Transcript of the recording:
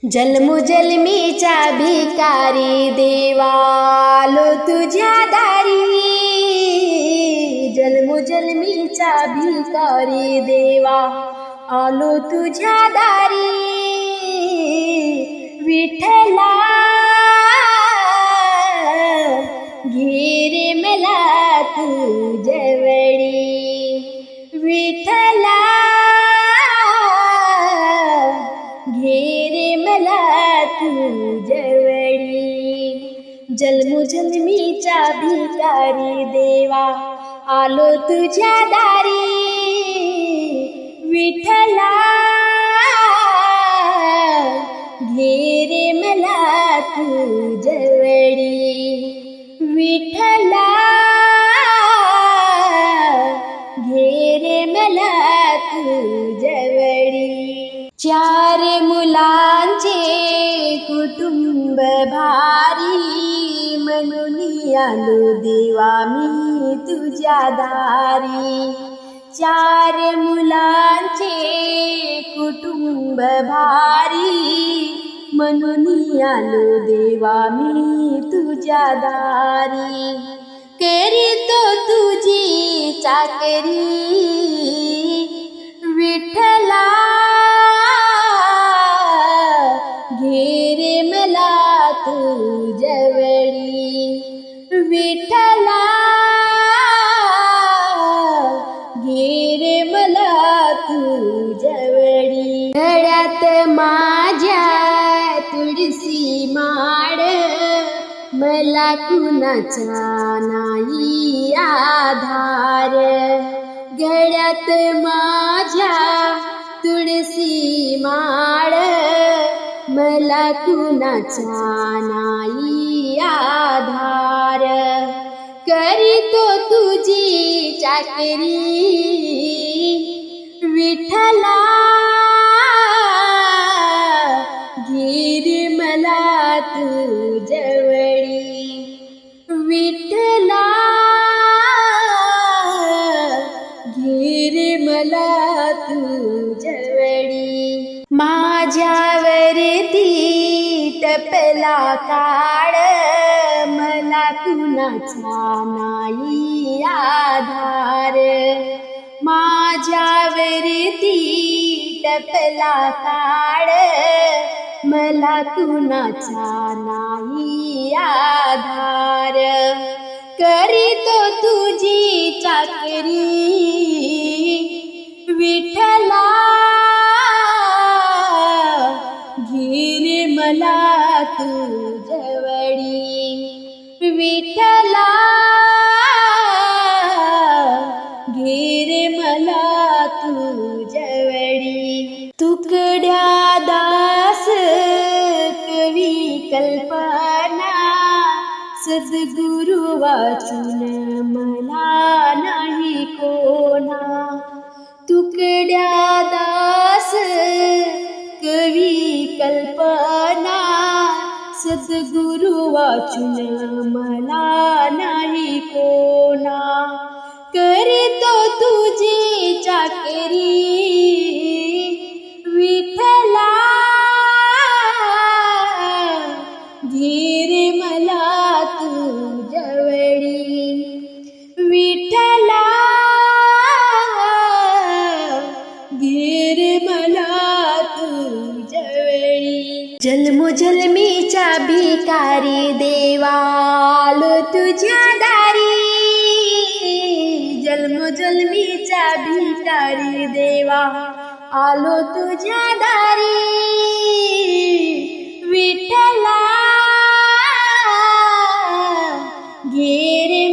जन्मोजन्मीचा भिकारी देवा आलो तुझ्या दारी। जन्मोजन्मीचा भिकारी देवा आलो तुझ्या दारी। विठ्ठला घे रे मला तुझ्यावडी। विठ्ठला घे रे मला तुझ्यावडी। जन्मोजन्मीचा भिकारी देवा आलो तुझ्या दारी। विठ्ठला घे रे मला तुझ्यावडी। विठ्ठला घे रे मला तुझ्यावडी। चार मुलांचे कुटुंब भारी, म्हणून आलो देवा मी तुझ्या दारी। चार मुलांचे कुटुंब भारी, म्हणून आलो देवा मी तुझ्या दारी। करीतो तुझी चाकरी विठ्ठला घे रे मला तुझ्यावडी। विठ्ठला घे रे मला तुझ्यावडी। गळ्यात माझ्या तुळशी माळ, मला कुणाचा नाही आधार। गळ्यात माझ्या तुळशी माळ, मला कुणाचा नाही आधार। करीतो तुझी चाकरी विठ्ठला घे रे मला तुझ्यावडी। विठ्ठला घे रे मला तुझ्यावडी। माझ्यावरती टपला काळ, मला कुणाचा नाही आधार। माझ्यावरती टपला काळ, मला कुणाचा नाही आधार। करीतो तुझी चाकरी विठ्ठला घे रे मला तुझ्यावडी। विठ्ठला घे रे मला तुझ्यावडी। तुकड्या दास कवी कल्पना, सद्गुरु वाचून मला नाही कोणा। तुकड्या दास कवी कल्पना, सद्गुरु वाचून मला नाही कोणा। करीतो तुझी चाकरी विठ्ठला घे रे मला तुझ्यावडी। विठ्ठला घे रे मला तुझ्यावडी। जन्मोजन्मीचा भिकारी देवा आलो तुझ्या दारी। जन्मोजन्मीचा भिकारी देवा आलो तुझ्या दारी। विठ्ठला घे रे